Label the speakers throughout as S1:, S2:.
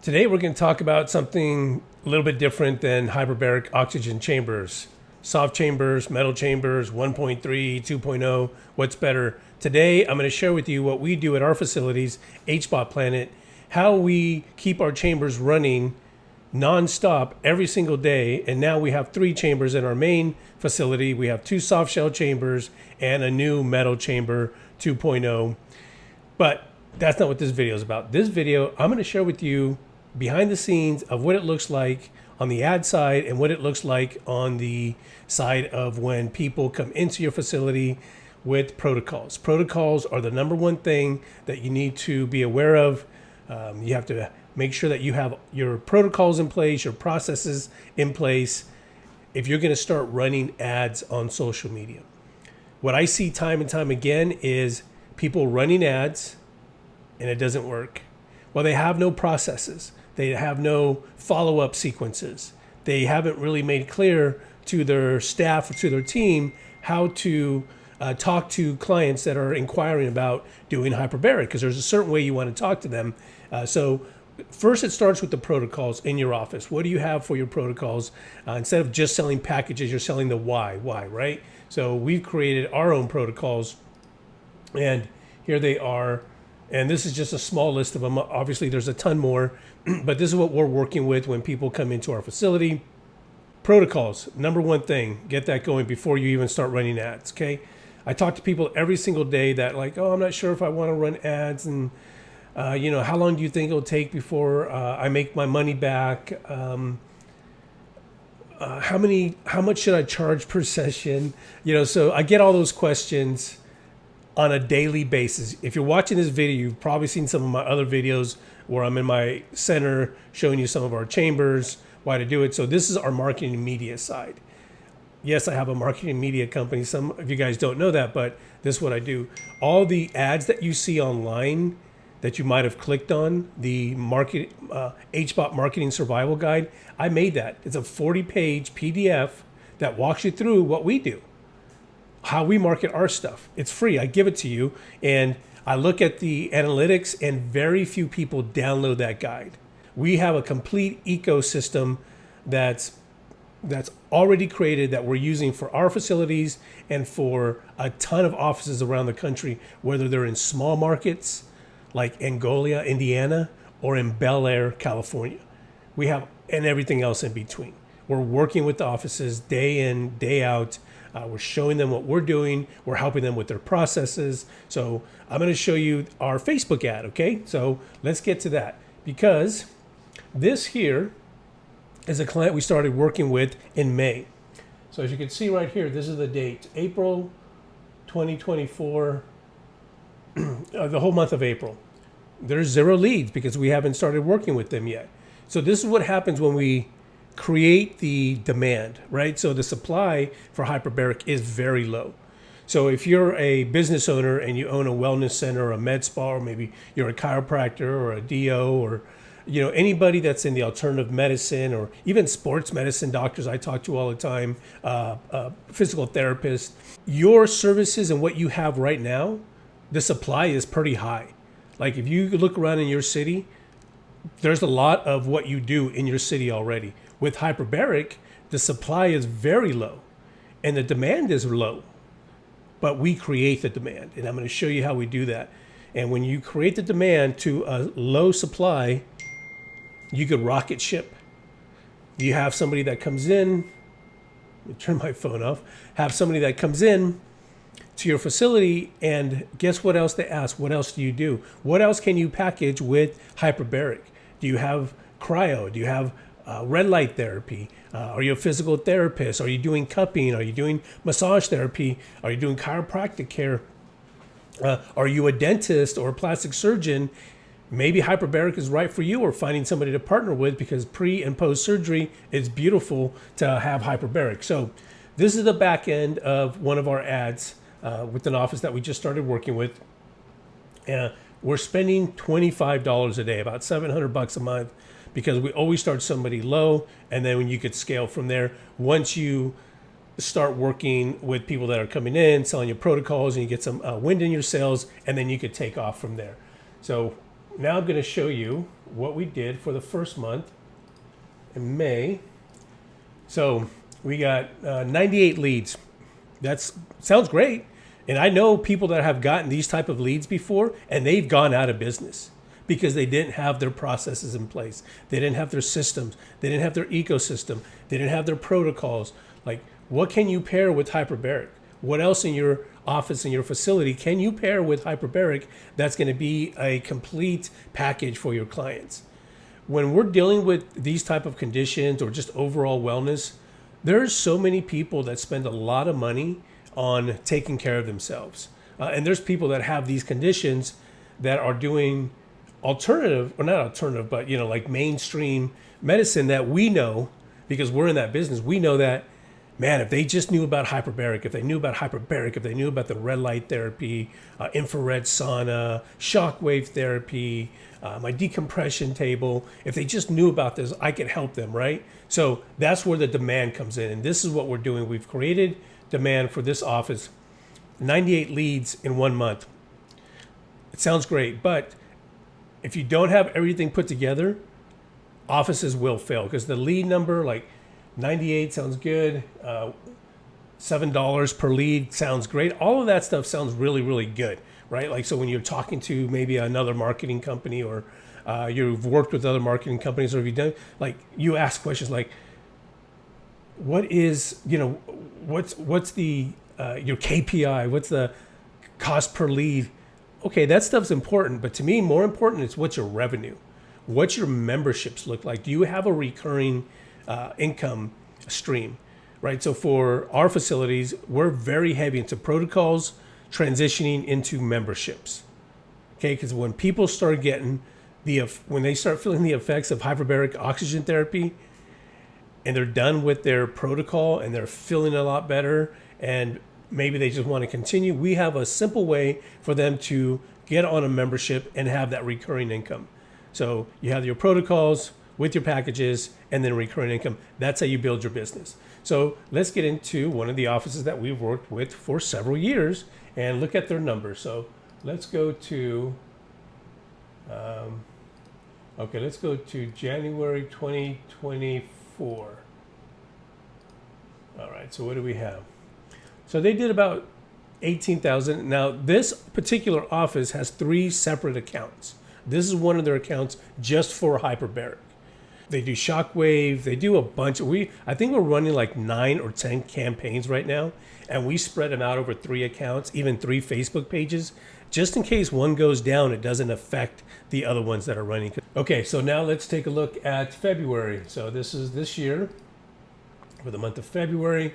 S1: Today we're going to talk about something a little bit different than hyperbaric oxygen chambers. Soft chambers, metal chambers, 1.3, 2.0, what's better? Today I'm going to share with you what we do at our facilities, HBOT Planet, how we keep our chambers running non-stop every single day. And now we have 3 chambers in our main facility. We have 2 soft shell chambers and a new metal chamber 2.0. But that's not what this video is about. This video, I'm going to share with you behind the scenes of what it looks like on the ad side and what it looks like on the side of when people come into your facility with protocols. Protocols are the number one thing that you need to be aware of. You have to make sure that you have your protocols in place, your processes in place if you're going to start running ads on social media. What I see time and time again is people running ads and it doesn't work. Well, they have no processes. They have no follow-up sequences. They haven't really made clear to their staff or to their team how to talk to clients that are inquiring about doing hyperbaric, because there's a certain way you want to talk to them. So first it starts with the protocols in your office. What do you have for your protocols? Instead of just selling packages, you're selling the why, right? So we've created our own protocols, and here they are. And this is just a small list of them. Obviously, there's a ton more, but this is what we're working with when people come into our facility. Protocols, number one thing, get that going before you even start running ads, okay? I talk to people every single day that like, oh, I'm not sure if I want to run ads, and how long do you think it'll take before I make my money back? How much should I charge per session? So I get all those questions on a daily basis. If you're watching this video, you've probably seen some of my other videos where I'm in my center showing you some of our chambers, why to do it. So this is our marketing and media side. Yes, I have a marketing and media company. Some of you guys don't know that, but this is what I do. All the ads that you see online that you might have clicked on, the HBOT Marketing Survival Guide, I made that. It's a 40-page PDF that walks you through what we do, how we market our stuff. It's free. I give it to you, and I look at the analytics, and very few people download that guide. We have a complete ecosystem that's already created that we're using for our facilities and for a ton of offices around the country, whether they're in small markets like Angola, Indiana, or in Bel Air, California. We have, and everything else in between. We're working with the offices day in, day out. We're showing them what we're doing. We're helping them with their processes. So I'm going to show you our Facebook ad, okay? So let's get to that, because this here is a client we started working with in May. So as you can see right here, this is the date, April 2024, the whole month of April. There's 0 leads because we haven't started working with them yet. So this is what happens when we create the demand, right? So the supply for hyperbaric is very low. So if you're a business owner and you own a wellness center or a med spa, or maybe you're a chiropractor or a DO, or anybody that's in the alternative medicine or even sports medicine doctors I talk to all the time, physical therapists, your services and what you have right now, the supply is pretty high. Like if you look around in your city, there's a lot of what you do in your city already. With hyperbaric, the supply is very low and the demand is low, but we create the demand, and I'm going to show you how we do that. And when you create the demand to a low supply, you could rocket ship. You have somebody that comes in, let me turn my phone off, have somebody that comes in to your facility, and guess what else they ask? What else do you do? What else can you package with hyperbaric? Do you have cryo? Do you have red light therapy? Are you a physical therapist? Are you doing cupping? Are you doing massage therapy? Are you doing chiropractic care? Are you a dentist or a plastic surgeon? Maybe hyperbaric is right for you, or finding somebody to partner with, because pre and post surgery, it's beautiful to have hyperbaric. So this is the back end of one of our ads with an office that we just started working with. We're spending $25 a day, about $700 a month, because we always start somebody low, and then when you could scale from there. Once you start working with people that are coming in, selling your protocols, and you get some wind in your sails, and then you could take off from there. So now I'm going to show you what we did for the first month in May. So we got 98 leads. That sounds great. And I know people that have gotten these type of leads before, and they've gone out of business because they didn't have their processes in place. They didn't have their systems. They didn't have their ecosystem. They didn't have their protocols. Like, what can you pair with hyperbaric? What else in your office, in your facility, can you pair with hyperbaric that's going to be a complete package for your clients? When we're dealing with these type of conditions or just overall wellness, there's so many people that spend a lot of money on taking care of themselves. And there's people that have these conditions that are doing alternative, or not alternative, but like mainstream medicine that we know, because we're in that business, we know that, man, if they just knew about hyperbaric, if they knew about the red light therapy, infrared sauna, shockwave therapy, my decompression table, if they just knew about this, I could help them, right? So that's where the demand comes in. And this is what we're doing. We've created demand for this office, 98 leads in 1 month. It sounds great, but if you don't have everything put together, offices will fail, because the lead number, like 98 sounds good, $7 per lead sounds great. All of that stuff sounds really, really good, right? Like, so when you're talking to maybe another marketing company, or you've worked with other marketing companies, or have you done, like, you ask questions like, what is, what's the your KPI? What's the cost per lead? Okay, that stuff's important, but to me, more important is what's your revenue? What's your memberships look like? Do you have a recurring income stream, right? So for our facilities, we're very heavy into protocols, transitioning into memberships. Okay, because when people start getting when they start feeling the effects of hyperbaric oxygen therapy, and they're done with their protocol and they're feeling a lot better, and maybe they just want to continue, we have a simple way for them to get on a membership and have that recurring income. So you have your protocols with your packages and then recurring income. That's how you build your business. So let's get into one of the offices that we've worked with for several years and look at their numbers. So let's go to, let's go to January 2024. All right, so what do we have? So they did about 18,000. Now this particular office has 3 separate accounts. This is one of their accounts just for hyperbaric. They do shockwave. They do a bunch of, I think we're running like 9 or 10 campaigns right now, and we spread them out over 3 accounts, even 3 Facebook pages, just in case one goes down, it doesn't affect the other ones that are running. Okay, so now let's take a look at February. So this is this year for the month of February.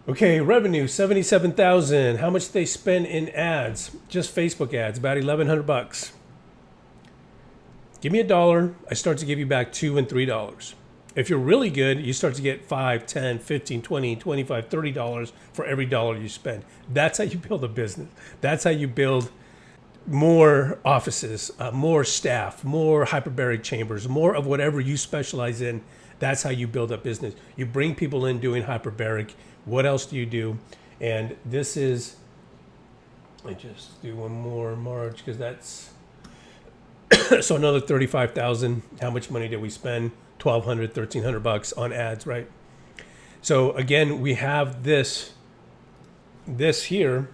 S1: Okay, revenue, 77,000. How much did they spend in ads? Just Facebook ads, about $1,100. Give me $1, I start to give you back $2 and $3. If you're really good, you start to get $5, $10, $15, $20, $25, $30 for every dollar you spend. That's how you build a business. That's how you build more offices, more staff, more hyperbaric chambers, more of whatever you specialize in. That's how you build a business. You bring people in doing hyperbaric. What else do you do? And this is, I just do one more March, because that's, so another 35,000. How much money did we spend? $1,200, $1,300 on ads, right? So again, we have this here,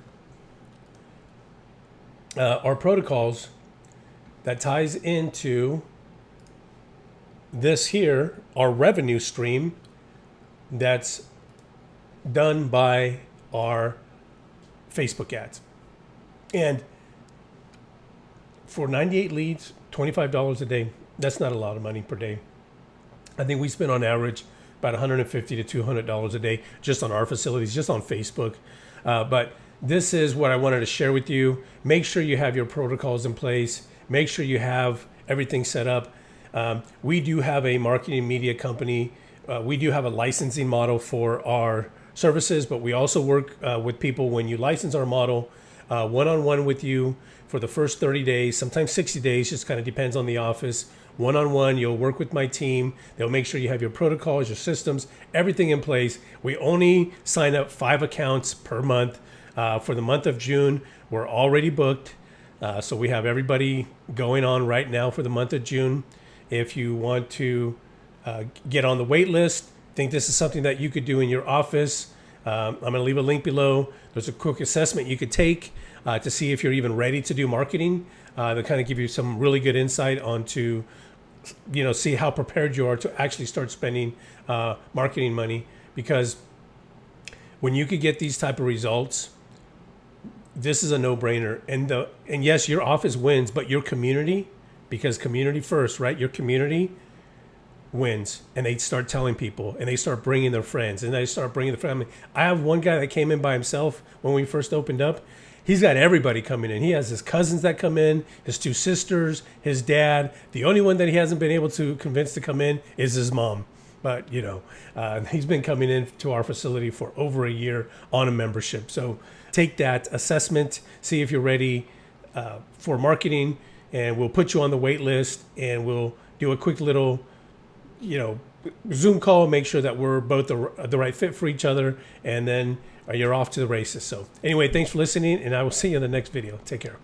S1: our protocols, that ties into this here, our revenue stream that's done by our Facebook ads. And for 98 leads, $25 a day, that's not a lot of money per day. I think we spend on average about $150 to $200 a day just on our facilities, just on Facebook. But this is what I wanted to share with you. Make sure you have your protocols in place. Make sure you have everything set up. We do have a marketing media company. We do have a licensing model for our services, but we also work with people when you license our model one-on-one with you for the first 30 days, sometimes 60 days, just kind of depends on the office. One-on-one, you'll work with my team. They'll make sure you have your protocols, your systems, everything in place. We only sign up 5 accounts per month. For the month of June, we're already booked. So we have everybody going on right now for the month of June. If you want to get on the wait list, think this is something that you could do in your office, I'm going to leave a link below. There's a quick assessment you could take to see if you're even ready to do marketing. To kind of give you some really good insight onto, see how prepared you are to actually start spending marketing money. Because when you could get these type of results, this is a no-brainer. And yes, your office wins, but your community, because community first, right? Your community wins, and they start telling people, and they start bringing their friends, and they start bringing the family. I have one guy that came in by himself when we first opened up. He's got everybody coming in. He has his cousins that come in, his 2 sisters, his dad. The only one that he hasn't been able to convince to come in is his mom. But, he's been coming in to our facility for over a year on a membership. So take that assessment, see if you're ready for marketing, and we'll put you on the wait list, and we'll do a quick little, Zoom call, make sure that we're both the right fit for each other, and then you're off to the races. So anyway, thanks for listening, and I will see you in the next video. Take care.